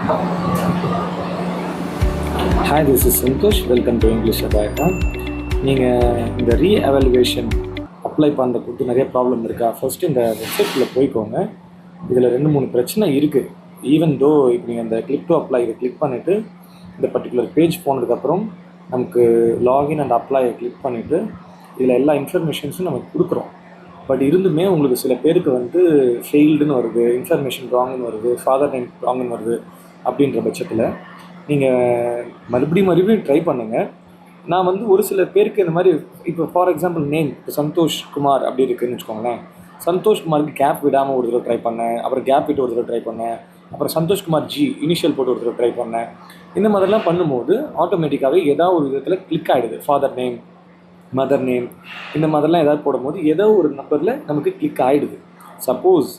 Hi, this is Santosh. Welcome to English Abhayam. நீங்கள் இந்த re-evaluation apply பண்ணுறதுக்கு நிறைய ப்ராப்ளம் இருக்கா? ஃபர்ஸ்ட்டு இந்த வெப்சைட்டில் போய்க்கோங்க. இதில் 2-3 பிரச்சனை இருக்குது. ஈவன் தோ இப்போ நீங்கள் இந்த கிளிக் டு அப்ளை இதை கிளிக் பண்ணிவிட்டு இந்த பர்டிகுலர் பேஜ் போனதுக்கப்புறம் நமக்கு லாகின் அண்ட் அப்ளையை கிளிக் பண்ணிவிட்டு இதில் எல்லா இன்ஃபர்மேஷன்ஸும் நமக்கு கொடுக்குறோம். பட் இருந்துமே உங்களுக்கு சில பேருக்கு வந்து ஃபெயில்டுன்னு வருது, இன்ஃபர்மேஷன் ராங்குன்னு வருது, ஃபாதர் நேம் ராங்குன்னு வருது. அப்படின்ற பட்சத்தில் நீங்கள் மறுபடியும் ட்ரை பண்ணுங்கள். நான் வந்து ஒரு சில பேருக்கு இந்த மாதிரி இப்போ ஃபார் எக்ஸாம்பிள் நேம் இப்போ சந்தோஷ் குமார் அப்படி இருக்குதுன்னு வச்சுக்கோங்களேன். சந்தோஷ் குமாருக்கு கேப் விடாமல் ஒரு தடவை ட்ரை பண்ணேன், அப்புறம் கேப் விட்டு ஒரு தடவை ட்ரை பண்ணேன், அப்புறம் சந்தோஷ் குமார் ஜி இனிஷியல் போட்டு ஒரு தடவை ட்ரை பண்ணேன். இந்த மாதிரிலாம் பண்ணும்போது ஆட்டோமேட்டிக்காகவே ஏதாவது ஒரு விதத்தில் கிளிக் ஆகிடுது. ஃபாதர் நேம், மதர் நேம், இந்த மாதிரிலாம் ஏதாவது போடும்போது ஏதோ ஒரு நம்பரில் நமக்கு கிளிக் ஆகிடுது. சப்போஸ்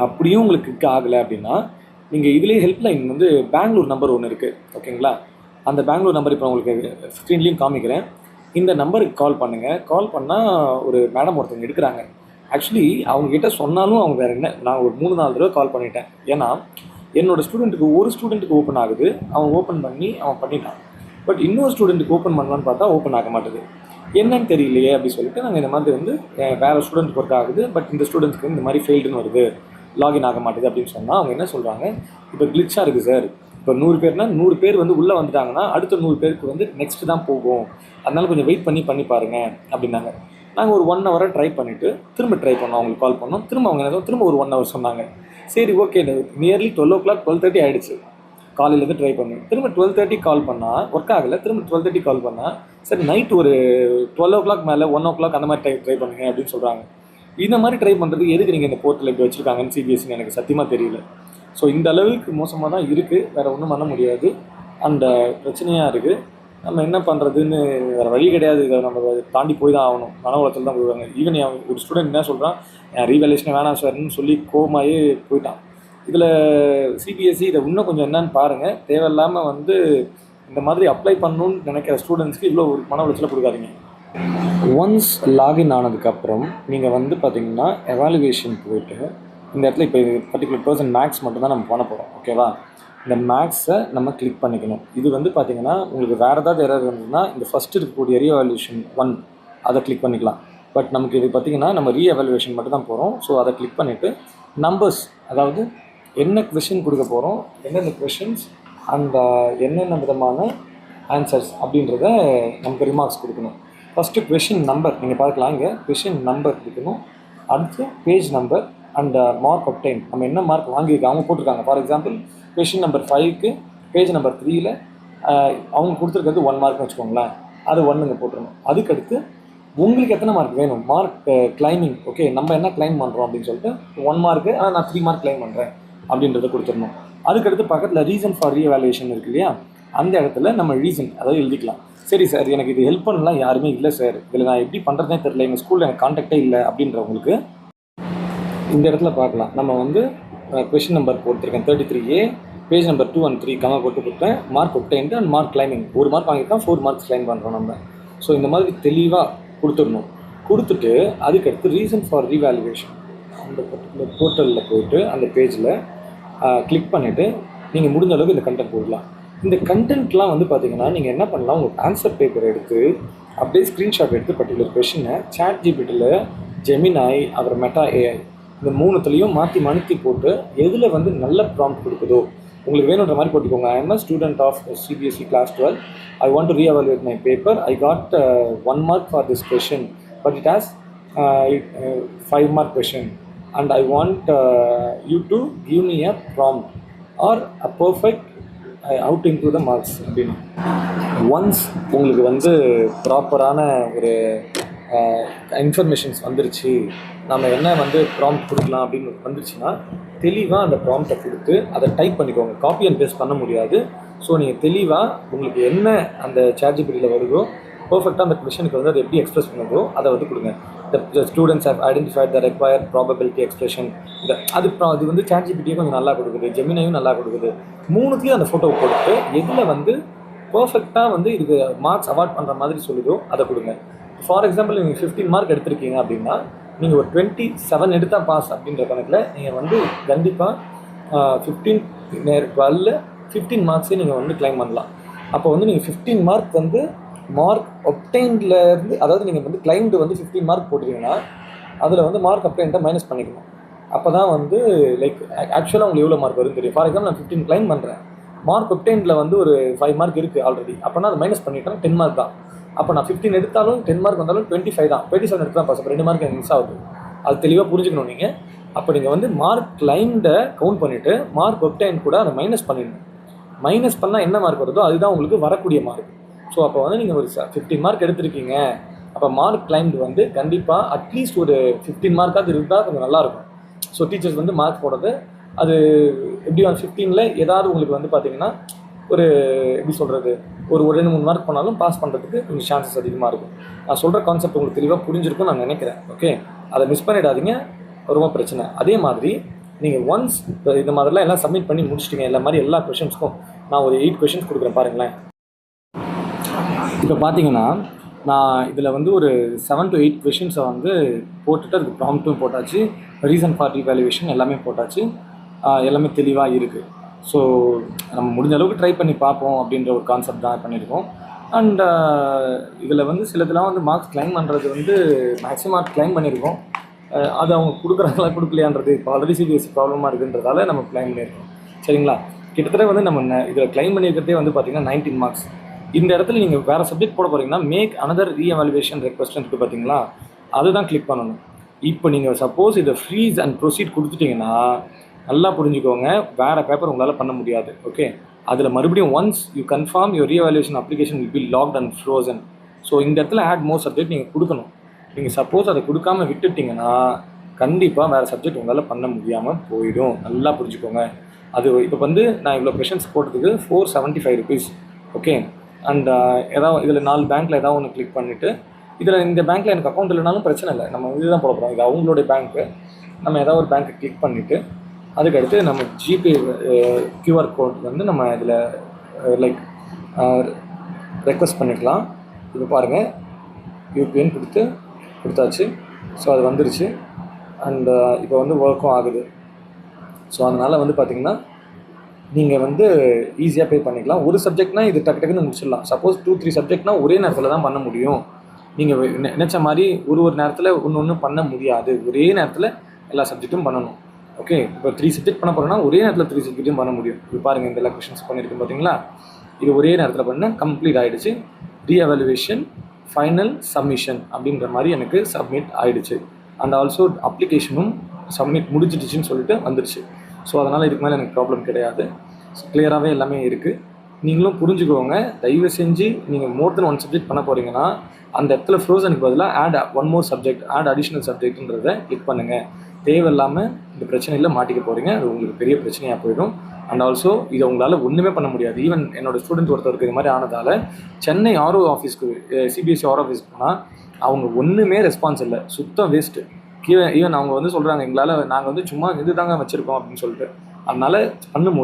அப்படியும் உங்களுக்கு கிளிக் ஆகலை அப்படின்னா நீங்கள் இதிலே ஹெல்ப்லைன் வந்து பெங்களூர் நம்பர் ஒன்று இருக்குது, ஓகேங்களா? அந்த பெங்களூர் நம்பர் இப்போ உங்களுக்கு ஸ்க்ரீன்லேயும் காமிக்கிறேன். இந்த நம்பருக்கு கால் பண்ணுங்கள். கால் பண்ணால் ஒரு மேடம் ஒருத்தவங்க எடுக்கிறாங்க. ஆக்சுவலி அவங்ககிட்ட சொன்னாலும் அவங்க வேறு என்ன, நான் ஒரு 3-4 தடவை கால் பண்ணிட்டேன். ஏன்னா என்னோடய ஸ்டூடெண்ட்டுக்கு ஓப்பன் ஆகுது, அவன் ஓப்பன் பண்ணி அவன் பண்ணிட்டான். பட் இன்னொரு ஸ்டூடெண்ட்டுக்கு ஓப்பன் பண்ணலான்னு பார்த்தா ஓப்பன் ஆக மாட்டேது. என்னன்னு தெரியலையே அப்படி சொல்லிட்டு நாங்கள் இந்த மாதிரி வந்து வேறு ஸ்டூடெண்ட்டுக்கு ஒர்க் ஆகுது, பட் இந்த ஸ்டூடெண்ட்ஸ்க்கு இந்த மாதிரி ஃபெயில்டுன்னு வருது, லாகின் ஆக மாட்டேது அப்படின்னு சொன்னால் அவங்க என்ன சொல்கிறாங்க, இப்போ கிளிச்சாக இருக்குது சார். இப்போ 100 பேர்னா 100 பேர் வந்து உள்ளே வந்துட்டாங்கன்னா அடுத்த 100 பேருக்கு வந்து நெக்ஸ்ட்டு தான் போகும், அதனால கொஞ்சம் வெயிட் பண்ணி பாருங்கள் அப்படின்னாங்க. நாங்கள் ஒரு 1 ஹவராக ட்ரை பண்ணிவிட்டு திரும்ப ட்ரை பண்ணோம், அவங்களுக்கு கால் பண்ணோம். திரும்ப அவங்க என்ன திரும்ப ஒரு 1 ஹவர் சொன்னாங்க. சரி ஓகே, நியர்லி 12 o'clock 12:30 ஆகிடுச்சு. காலையிலேருந்து ட்ரை பண்ணி திரும்ப 12:30 கால் பண்ணால் ஒர்க் ஆகலை. திரும்ப 12:30 கால் பண்ணால் சரி நைட் ஒரு 12 o'clock மேலே 1 o'clock அந்த மாதிரி ட்ரை பண்ணுங்க அப்படின்னு சொல்கிறாங்க. இந்த மாதிரி ட்ரை பண்ணுறது எதுக்கு நீங்கள் இந்த போர்ட்டில் இப்படி வச்சுருக்காங்கன்னு சிபிஎஸ்சின்னு எனக்கு சத்தியமாக தெரியல. ஸோ இந்த அளவுக்கு மோசமாக தான் இருக்குது, வேறு ஒன்றும் பண்ண முடியாது. அந்த பிரச்சனையாக இருக்குது. நம்ம என்ன பண்ணுறதுன்னு வேறு வழி கிடையாது. இதை நம்ம தாண்டி போய் தான் ஆகணும். மன உளத்தில் தான் போடுவாங்க. ஈவன் ஒரு ஸ்டூடெண்ட் என்ன சொல்கிறான், ரீவேல்யூஷனே வேணாம் சார்ன்னு சொல்லி கோமாயே போயிட்டான். இதில் சிபிஎஸ்சி இதை இன்னும் கொஞ்சம் என்னன்னு பாருங்கள். தேவையில்லாமல் வந்து இந்த மாதிரி அப்ளை பண்ணணுன்னு நினைக்கிற ஸ்டூடெண்ட்ஸ்க்கு இவ்வளோ ஒரு மன உளைச்சலை கொடுக்காதீங்க. ஒன்ஸ் லாகின் ஆனதுக்கப்புறம் நீங்கள் வந்து பார்த்திங்கன்னா எவாலுவேஷன் போய்ட்டு இந்த இடத்துல இப்போ பர்டிகுலர் பர்சன் மேக்ஸ் மட்டும் தான் நம்ம பண்ண போகிறோம், ஓகேவா? இந்த மேக்ஸை நம்ம கிளிக் பண்ணிக்கணும். இது வந்து பார்த்திங்கன்னா உங்களுக்கு வேறு ஏதாவது எரர் இருந்ததுன்னா இந்த ஃபஸ்ட்டு இருக்கக்கூடிய ரீஎவாலுவேஷன் 1 அதை கிளிக் பண்ணிக்கலாம். பட் நமக்கு இது பார்த்திங்கன்னா நம்ம ரீஎவாலுவேஷன் மட்டும் தான் போகிறோம். ஸோ அதை கிளிக் பண்ணிவிட்டு நம்பர்ஸ், அதாவது என்ன கொஷின் கொடுக்க போகிறோம், என்னென்ன கொஷின்ஸ் அந்த என்னென்ன விதமான ஆன்சர்ஸ் அப்படின்றத நமக்கு ரிமார்க்ஸ் கொடுக்கணும். ஃபஸ்ட்டு கொஷின் நம்பர் நீங்கள் பார்க்கலாம், இங்கே கொஷின் நம்பர் கொடுக்கணும். அடுத்து page number and mark obtain, நம்ம என்ன மார்க் வாங்கியிருக்கோம் அவங்க போட்டிருக்காங்க. ஃபார் எக்ஸாம்பிள் கொஷின் நம்பர் 5க்கு பேஜ் நம்பர் 3ல் அவங்க கொடுத்துருக்கிறது 1 மார்க்னு வச்சுக்கோங்களேன், அது 1 போட்டுருணும். அதுக்கடுத்து உங்களுக்கு எத்தனை மார்க் வேணும், மார்க் கிளைமிங், ஓகே நம்ம என்ன கிளைம் பண்ணுறோம் அப்படின்னு சொல்லிட்டு 1 மார்க்கு, ஆனால் நான் 3 மார்க் கிளைம் பண்ணுறேன் அப்படின்றத கொடுத்துடணும். அதுக்கடுத்து பக்கத்தில் ரீசன் ஃபார் ரீஎவாலுவேஷன் இருக்கு இல்லையா, அந்த இடத்துல நம்ம ரீசன் அதாவது எழுதிக்கலாம். சரி சார், எனக்கு இது ஹெல்ப் பண்ணலாம் யாருமே இல்லை சார், இதில் நான் எப்படி பண்ணுறதுனே தெரியல, எங்கள் ஸ்கூலில் எனக்கு கான்டாக்டே இல்லை அப்படின்றவங்களுக்கு இந்த இடத்துல பார்க்கலாம். நம்ம வந்து கொஷின் நம்பர் போட்டிருக்கேன் 33A, page number 2 and 3 comma போட்டு கொடுத்தேன், mark obtained and mark claiming. 1 mark வாங்கியிருக்கோம், 4 மார்க்ஸ் கிளைம் பண்ணுறோம் நம்ம. ஸோ இந்த மாதிரி தெளிவாக கொடுத்துடணும். கொடுத்துட்டு அதுக்கடுத்து ரீசன் ஃபார் ரீவேல்யூவேஷன் அந்த பர்டிகுலர் போர்ட்டலில் போய்ட்டு அந்த பேஜில் கிளிக் பண்ணிவிட்டு நீங்கள் முடிஞ்ச அளவுக்கு இந்த கண்டென்ட் போடலாம். இந்த கண்டென்ட்லாம் வந்து பார்த்திங்கன்னா நீங்கள் என்ன பண்ணலாம், உங்கள் ஆன்சர் பேப்பர் எடுத்து அப்படியே ஸ்க்ரீன்ஷாட் எடுத்து பர்டிகுலர் கொஷினை ChatGPTயில், ஜெமினாய், அப்புறம் மெட்டா AI இந்த 3த்துலேயும் மாற்றி போட்டு எதில் வந்து நல்ல ப்ராம்ப்ட் கொடுக்குதோ உங்களுக்கு வேணுன்ற மாதிரி போட்டுக்கோங்க. I am a student of CBSE class 12. I want to reevaluate my paper. I got 1 mark for this question, but it has 5 mark question, and I want you to give me a prompt or a perfect how to improve the marks அப்படின்னு. Once உங்களுக்கு வந்து ப்ராப்பரான ஒரு informations வந்துருச்சு, நம்ம என்ன வந்து prompt கொடுக்கலாம் அப்படின்னு வந்துருச்சுன்னா தெளிவாக அந்த ப்ராம்ப்டை கொடுத்து அதை டைப் பண்ணிக்கோங்க. காப்பி அண்ட் பேஸ்ட் பண்ண முடியாது. ஸோ நீங்கள் தெளிவாக உங்களுக்கு என்ன அந்த ChatGPTயில் வருதோ பர்ஃபெக்டாக அந்த கொஷனுக்கு வந்து அதை எப்படி எக்ஸ்பிரஸ் பண்ணுதோ அதை வந்து கொடுங்க. The students have identified the required probability expression. அது வந்து ChatGPTயே கொஞ்சம் நல்லா கொடுக்குது, ஜெமினாயும் நல்லா கொடுக்குது. 3த்துலேயும் அந்த ஃபோட்டோவை கொடுத்து எதில் வந்து பர்ஃபெக்டாக வந்து இதுக்கு மார்க்ஸ் அவார்ட் பண்ணுற மாதிரி சொல்லுதோ அதை கொடுங்க. ஃபார் எக்ஸாம்பிள் நீங்கள் 15 மார்க் எடுத்திருக்கீங்க அப்படின்னா நீங்கள் ஒரு 27 எடுத்தால் பாஸ் அப்படின்ற கணக்கில் நீங்கள் வந்து கண்டிப்பாக 15 12 15 மார்க்ஸே நீங்கள் வந்து கிளைம் பண்ணலாம். அப்போ வந்து நீங்கள் 15 மார்க் வந்து மார்க் ஒப்டைன்லேருந்து, அதாவது நீங்கள் வந்து கிளைம்டு வந்து 15 மார்க் போட்டிங்கன்னா அதில் வந்து மார்க் ஒப்டைன்ட்டை மைனஸ் பண்ணிக்கணும். அப்போ தான் வந்து லைக் ஆக்சுவலாக உங்களுக்கு எவ்வளோ மார்க் வரும் தெரியும். ஃபார் எக்ஸாம்பிள் நான் 15 கிளைம் பண்ணுறேன், மார்க் ஒப்டைனில் வந்து ஒரு 5 மார்க் இருக்குது ஆல்ரெடி, அப்போனா அது மைனஸ் பண்ணிட்டேன் 10 மார்க் தான். அப்போ நான் 15 எடுத்தாலும் 10 மார்க் வந்தாலும் 25 தான், 27 எடுத்து தான் பாஸ். 2 மார்க் எனக்கு மிஸ் ஆகுது. அது தெளிவாக புரிஞ்சுக்கணும் நீங்கள். அப்போ நீங்கள் வந்து மார்க் கிளைம்டை கவுண்ட் பண்ணிவிட்டு மார்க் ஒப்டைன் கூட அதை மைனஸ் பண்ணிடணும். மைனஸ் பண்ணால் என்ன மார்க் வருதோ அதுதான் உங்களுக்கு வரக்கூடிய மார்க். ஸோ அப்போ வந்து நீங்கள் ஒரு 15 மார்க் எடுத்திருக்கீங்க, அப்போ மார்க் கிளைம்டு வந்து கண்டிப்பாக அட்லீஸ்ட் ஒரு 15 மார்க்காவது இருந்தால் கொஞ்சம் நல்லாயிருக்கும். ஸோ டீச்சர்ஸ் வந்து மார்க் போடுறது அது எப்படி 15ல் ஏதாவது உங்களுக்கு வந்து பார்த்தீங்கன்னா ஒரு எப்படி சொல்கிறது, ஒரு 2-3 மார்க் போனாலும் பாஸ் பண்ணுறதுக்கு கொஞ்சம் சான்சஸ் அதிகமாக இருக்கும். நான் சொல்கிற கான்செப்ட் உங்களுக்கு தெளிவாக புரிஞ்சிருக்கும்னு நான் நினைக்கிறேன். ஓகே, அதை மிஸ் பண்ணிடாதீங்க, ரொம்ப பிரச்சனை. அதே மாதிரி நீங்கள் ஒன்ஸ் இப்போ இந்த மாதிரிலாம் எல்லாம் சப்மிட் பண்ணி முடிச்சிட்டிங்க, எல்லா கொஷின்ஸ்க்கும் நான் ஒரு 8 கொஷின்ஸ் கொடுக்குறேன் பாருங்களேன். இப்போ பார்த்தீங்கன்னா நான் இதில் வந்து ஒரு 7 to 8 கொஷின்ஸை வந்து போட்டுட்டு அதுக்கு ப்ராம்ப்ட்டும் போட்டாச்சு, ரீசன் ஃபார் ரீவேல்யூவேஷன் எல்லாமே போட்டாச்சு, எல்லாமே தெளிவாக இருக்குது. ஸோ நம்ம முடிஞ்ச அளவுக்கு ட்ரை பண்ணி பார்ப்போம் அப்படின்ற ஒரு கான்செப்ட் தான் பண்ணியிருக்கோம். அண்ட் இதில் வந்து சிலதெல்லாம் வந்து மார்க்ஸ் கிளைம் பண்ணுறது வந்து மேக்ஸிமம் மார்க் கிளைம் பண்ணியிருக்கோம், அது அவங்க கொடுக்குறாங்களா கொடுக்கலையான்றது இப்போ ஆல்ரெடி சிபிஎஸ்சி ப்ராப்ளமாக இருக்குன்றதால நம்ம கிளைம் பண்ணியிருக்கோம். சரிங்களா, கிட்டத்தட்ட வந்து நம்ம இதில் கிளைம் பண்ணியிருக்கிறதே வந்து பார்த்திங்கன்னா 19 மார்க்ஸ். இந்த இடத்துல நீங்கள் வேறு சப்ஜெக்ட் போட போகிறீங்கன்னா மேக் அனதர் ரீஎவாலுவேஷன் ரெக்வஸ்ட் இருக்குது பார்த்தீங்களா, அதுதான் கிளிக் பண்ணணும். இப்போ நீங்கள் சப்போஸ் இதை ஃப்ரீஸ் அண்ட் ப்ரொசீட் கொடுத்துட்டிங்கன்னா நல்லா புரிஞ்சுக்கோங்க, வேறு பேப்பர் உங்களால் பண்ண முடியாது. ஓகே, அதில் மறுபடியும் once you confirm your reevaluation application will be locked and frozen. So இந்த இடத்துல ஆட் மோர் சப்ஜெக்ட் நீங்கள் கொடுக்கணும். நீங்கள் சப்போஸ் அதை கொடுக்காமல் விட்டுட்டிங்கன்னா கண்டிப்பாக வேறு சப்ஜெக்ட் உங்களால் பண்ண முடியாமல் போயிடும். நல்லா புரிஞ்சுக்கோங்க. அது இப்போ வந்து நான் இவ்வளோ கொஷின்ஸ் போட்டதுக்கு 475 rupees. ஓகே, அண்ட் ஏதாவது இதில் 4 பேங்க்கில் ஏதாவது ஒன்று கிளிக் பண்ணிவிட்டு, இதில் இந்த பேங்க்கில் எனக்கு அக்கௌண்ட் இல்லைனாலும் பிரச்சனை இல்லை, நம்ம இதுதான் போட போகிறோம், இது அவங்களுடைய பேங்க்கு. நம்ம ஏதாவது ஒரு பேங்க்கை கிளிக் பண்ணிவிட்டு அதுக்கடுத்து நம்ம ஜிபே கியூஆர் கோட் வந்து நம்ம இதில் லைக் ரெக்வஸ்ட் பண்ணிக்கலாம். இப்போ பாருங்கள், யூபிஐன்னு கொடுத்தாச்சு. ஸோ அது வந்துருச்சு. அண்ட் இப்போ வந்து ஒர்க்கும் ஆகுது. ஸோ அதனால் வந்து பார்த்திங்கன்னா நீங்கள் வந்து ஈஸியாக பே பண்ணிக்கலாம். ஒரு சப்ஜெக்ட்னால் இது டக்குன்னு முடிச்சிடலாம். சப்போஸ் 2-3 சப்ஜெக்ட்னால் ஒரே நேரத்தில் தான் பண்ண முடியும். நீங்கள் நினச்ச மாதிரி ஒரு நேரத்தில் ஒன்று பண்ண முடியாது. ஒரே நேரத்தில் எல்லா சப்ஜெக்ட்டும் பண்ணணும். ஓகே, இப்போ 3 சப்ஜெக்ட் பண்ண போகிறோன்னா ஒரே நேரத்தில் 3 சப்ஜெக்ட்டும் பண்ண முடியும். இப்போ பாருங்கள், இந்த எல்லா கொஷின்ஸ் பண்ணியிருக்கேன் பார்த்தீங்களா, இது ஒரே நேரத்தில் பண்ண கம்ப்ளீட் ஆகிடுச்சு. ரீஎவாலுவேஷன் ஃபைனல் சப்மிஷன் அப்படின்ற மாதிரி எனக்கு சப்மிட் ஆகிடுச்சு. அண்ட் ஆல்சோ அப்ளிகேஷனும் சப்மிட் முடிஞ்சிடுச்சின்னு சொல்லிட்டு வந்துடுச்சு. ஸோ அதனால் இதுக்கு மேலே எனக்கு ப்ராப்ளம் கிடையாது. ஸோ கிளியராகவே எல்லாமே இருக்குது. நீங்களும் புரிஞ்சுக்கோங்க. தயவு செஞ்சு நீங்கள் மோர் தென் 1 சப்ஜெக்ட் பண்ண போகிறீங்கன்னா அந்த இடத்துல ஃப்ரோசனுக்கு பதிலாக add 1 more subject, add additional சப்ஜெக்ட்ன்றதை கிளிக் பண்ணுங்கள். தேவையில்லாமல் இந்த பிரச்சனையில் மாட்டிக்க போகிறீங்க, அது உங்களுக்கு பெரிய பிரச்சனையாக போயிடும். அண்ட் ஆல்சோ இதை உங்களால் ஒன்றுமே பண்ண முடியாது. ஈவன் என்னோடய ஸ்டூடெண்ட் ஒருத்தருக்கு இது மாதிரி ஆனதால் சென்னை ஆர்ஓ ஆஃபீஸ்க்கு, சிபிஎஸ்சி ஆர்ஓ ஆஃபீஸ்க்கு போனால் அவங்க ஒன்றுமே ரெஸ்பான்ஸ் இல்லை, சுத்தம் வேஸ்ட்டு. ஈவன் அவங்க வந்து சொல்கிறாங்க, எங்களால் நாங்கள் வந்து சும்மா இது தாங்க வச்சுருக்கோம் அப்படின்னு சொல்லிட்டு. அதனால் பண்ணும்போது